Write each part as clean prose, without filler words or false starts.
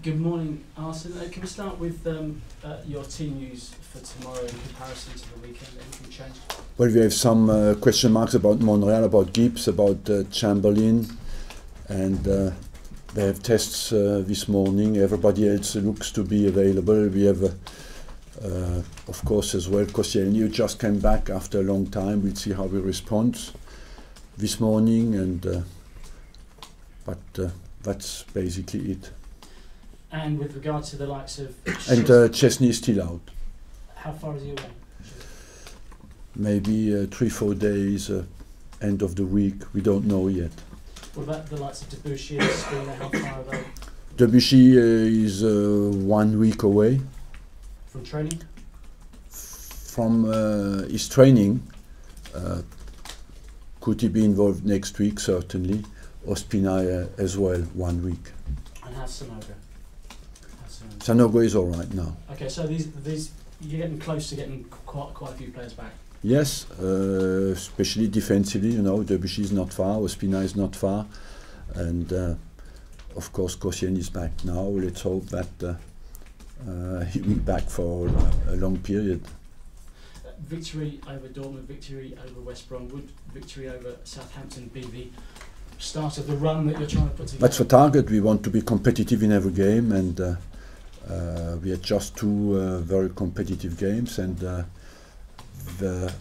Good morning, Arsene. Can we start with your team news for tomorrow in comparison to the weekend? Anything changed? Well, we have some question marks about Monreal, about Gibbs, about Chamberlain, and they have tests this morning. Everybody else looks to be available. We have, of course, as well, Koscielny, who just came back after a long time. We'll see how he responds this morning, and but that's basically it. And with regard to the likes of... And Chesney is still out. How far is he away? Maybe 3-4 days, end of the week. We don't know yet. What about the likes of Debussy and Spooner? How far are they? Debussy is 1 week away. From training? From his training. Could he be involved next week? Certainly. Ospina as well, 1 week. And how's Sanogo? Sanogo is all right now. Okay, so these you're getting close to getting quite a few players back. Yes, especially defensively. You know, Debussy is not far, Ospina is not far, and of course Koscielny is back now. Let's hope that he'll be back for a long period. Victory over Dortmund, victory over West Bromwood, victory over Southampton be the start of the run that you're trying to put together? That's the target. We want to be competitive in every game, and we had just two very competitive games, and the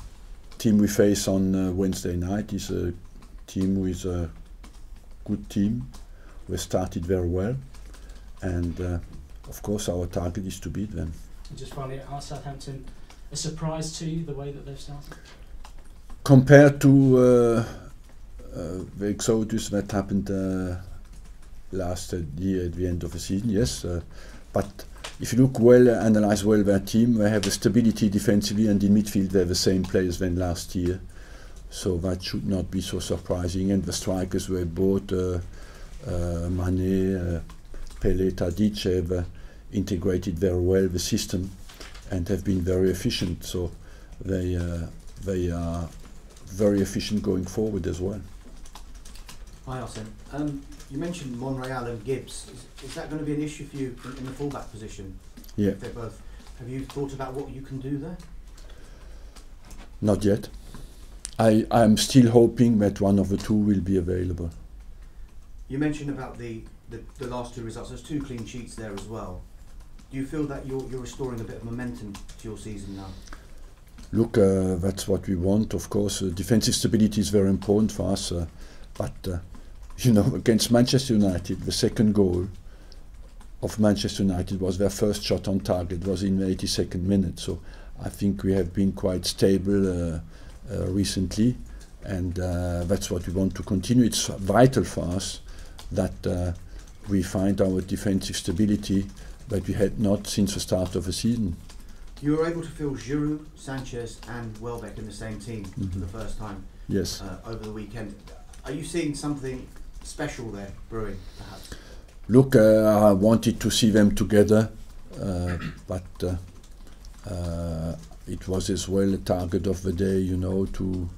team we face on Wednesday night is a team who is a good team. We started very well, and of course our target is to beat them. And just finally, are Southampton a surprise to you, the way that they've started? Compared to the exodus that happened last year at the end of the season, yes. But if you look well, analyse well their team, they have a stability defensively, and in midfield they have the same players than last year. So that should not be so surprising. And the strikers were both Mane, Pele, Tadic have integrated very well the system and have been very efficient. So they are very efficient going forward as well. Hi Arsene. You mentioned Monreal and Gibbs. Is that going to be an issue for you in the fullback position? Yeah. If they're both. Have you thought about what you can do there? Not yet. I'm still hoping that one of the two will be available. You mentioned about the last two results. There's 2 clean sheets there as well. Do you feel that you're restoring a bit of momentum to your season now? Look, that's what we want, of course. Defensive stability is very important for us, but you know, against Manchester United, the second goal of Manchester United was their first shot on target, was in the 82nd minute. So I think we have been quite stable recently, and that's what we want to continue. It's vital for us that we find our defensive stability that we had not since the start of the season. You were able to field Giroud, Sanchez and Welbeck in the same team for the first time. Yes. Over the weekend. Are you seeing something special there brewing, perhaps? Look, I wanted to see them together, but it was as well a target of the day, you know, to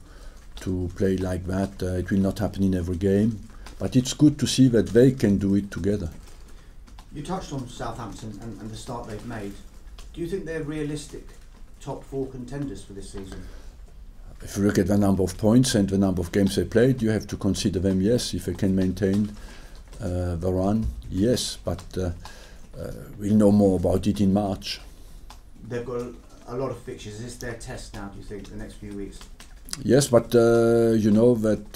play like that. It will not happen in every game, but it's good to see that they can do it together. You touched on Southampton and the start they've made. Do you think they're realistic top 4 contenders for this season? If you look at the number of points and the number of games they played, you have to consider them, yes. If they can maintain the run, yes. But we'll know more about it in March. They've got a lot of fixtures. Is this their test now, do you think, the next few weeks? Yes, but you know that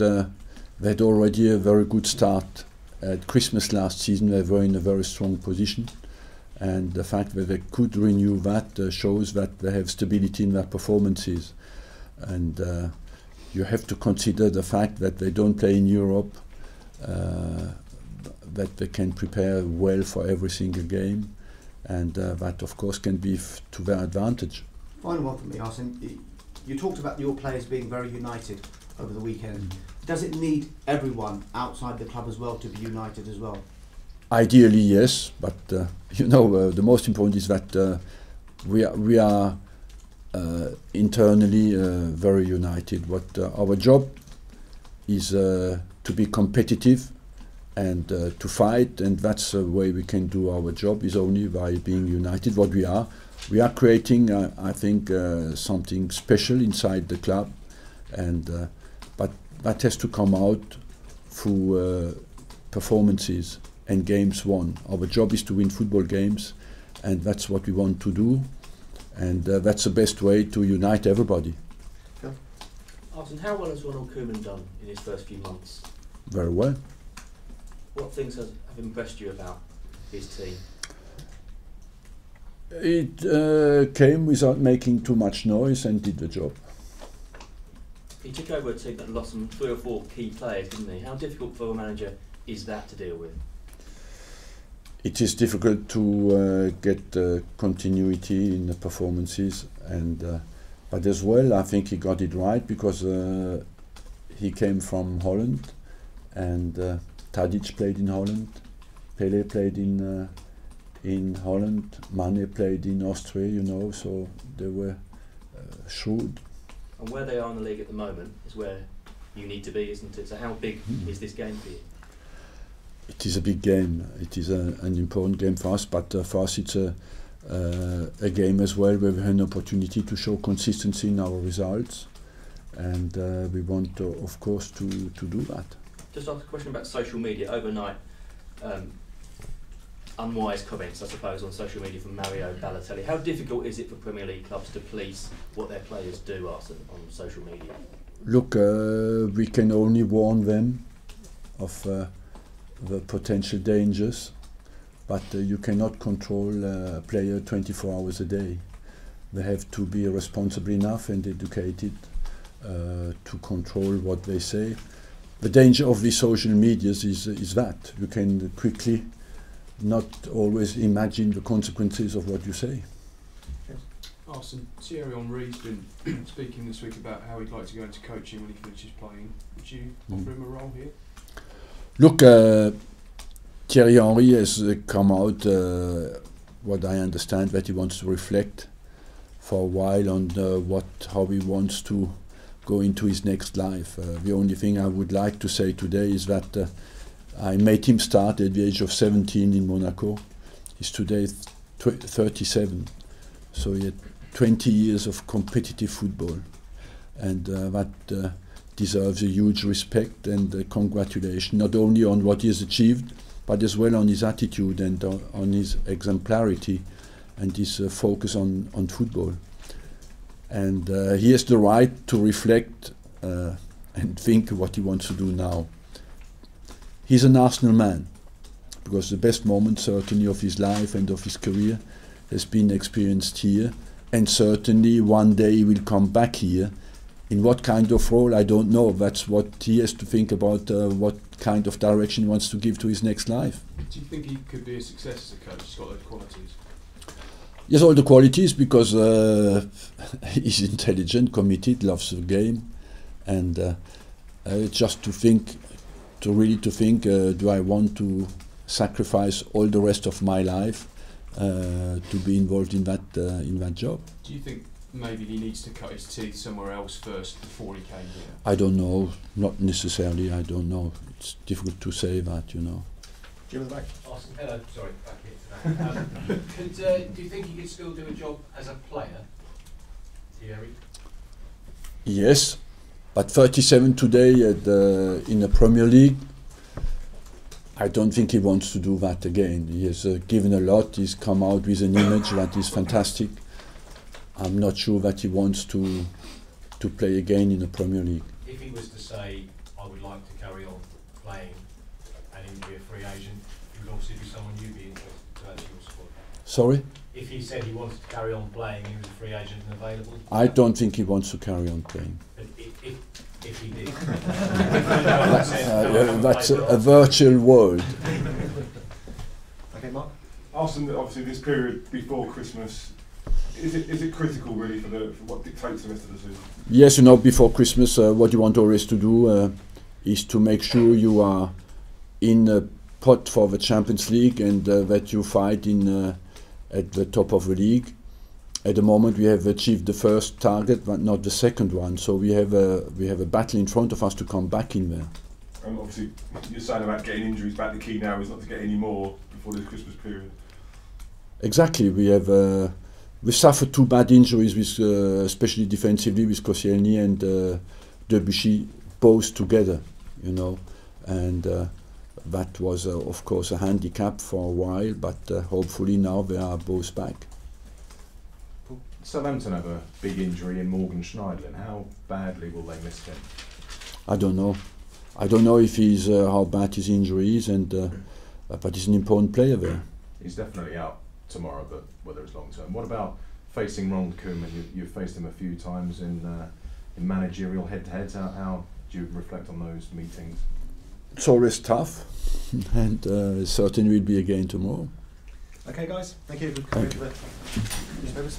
they had already a very good start. At Christmas last season, they were in a very strong position. And the fact that they could renew that shows that they have stability in their performances. And you have to consider the fact that they don't play in Europe, that they can prepare well for every single game, and that of course can be to their advantage. Final one from me, Arsene. You talked about your players being very united over the weekend. Does it need everyone outside the club as well to be united as well? Ideally, yes, but you know, the most important is that we are internally very united. What our job is to be competitive and to fight, and that's the way we can do our job, is only by being united. What we are creating, I think, something special inside the club, and but that has to come out through performances and games won. Our job is to win football games, and that's what we want to do, and that's the best way to unite everybody. Arsene, how well has Ronald Koeman done in his first few months? Very well. What things have impressed you about his team? It came without making too much noise and did the job. He took over a team that lost some 3 or 4 key players, didn't he? How difficult for a manager is that to deal with? It is difficult to get continuity in the performances, and but as well I think he got it right, because he came from Holland, and Tadic played in Holland, Pele played in Holland, Mane played in Austria, you know, so they were shrewd. And where they are in the league at the moment is where you need to be, isn't it? So how big is this game for you? It is a big game. It is an important game for us, but for us it's a game as well where we have an opportunity to show consistency in our results, and we want, of course, to do that. Just ask a question about social media. Overnight, unwise comments, I suppose, on social media from Mario Balotelli. How difficult is it for Premier League clubs to police what their players do, Arsene, on social media? Look, we can only warn them of the potential dangers, but you cannot control a player 24 hours a day. They have to be responsible enough and educated to control what they say. The danger of these social medias is that you can quickly not always imagine the consequences of what you say. Arsene, Thierry Henry's been speaking this week about how he'd like to go into coaching when he finishes playing. Would you offer him a role here? Look, Thierry Henry has come out, what I understand, that he wants to reflect for a while on how he wants to go into his next life. The only thing I would like to say today is that I made him start at the age of 17 in Monaco. He's today 37, so he had 20 years of competitive football, and that deserves a huge respect and congratulations, not only on what he has achieved, but as well on his attitude and on his exemplarity and his focus on football. And he has the right to reflect and think what he wants to do now. He's an Arsenal man, because the best moment certainly of his life and of his career has been experienced here, and certainly one day he will come back here. In what kind of role, I don't know. That's what he has to think about, what kind of direction he wants to give to his next life. Do you think he could be a success as a coach? He's got those qualities. Yes, all the qualities, because he's intelligent, committed, loves the game, and just to think, do I want to sacrifice all the rest of my life to be involved in that job? Do you think maybe he needs to cut his teeth somewhere else first before he came here? I don't know, not necessarily. I don't know. It's difficult to say that, you know. Jim at the back. Arsene, hello, sorry, back here today. Do you think he could still do a job as a player, Thierry? Yes, but 37 today in the Premier League, I don't think he wants to do that again. He has given a lot. He's come out with an image that is fantastic. I'm not sure that he wants to play again in the Premier League. If he was to say, I would like to carry on playing and he would be a free agent, he would obviously be someone you'd be interested to add to your squad. Sorry? If he said he wanted to carry on playing and he was a free agent and available? I don't think he wants to carry on playing. But if he did. That's a virtual world. Okay, Mark. Arsene, obviously this period before Christmas, is it critical really for what dictates the rest of the season? Yes, you know, before Christmas, what you want always to do is to make sure you are in a pot for the Champions League, and that you fight at the top of the league. At the moment, we have achieved the first target, but not the second one. So we have a battle in front of us to come back in there. Obviously, you're saying about getting injuries back. The key now is not to get any more before this Christmas period. Exactly. We suffered 2 bad injuries, with, especially defensively, with Koscielny and Debuchy both together, you know, and that was of course a handicap for a while, but hopefully now they are both back. Southampton have a big injury in Morgan Schneidlin. How badly will they miss him? I don't know. I don't know if he's how bad his injury is, and but he's an important player there. He's definitely out tomorrow, but whether it's long term. What about facing Ron Koeman? You've faced him a few times in managerial head-to-heads. How do you reflect on those meetings? It's always tough, and certainly will be again tomorrow. Okay, guys. Thank you. Thank you. Newspapers.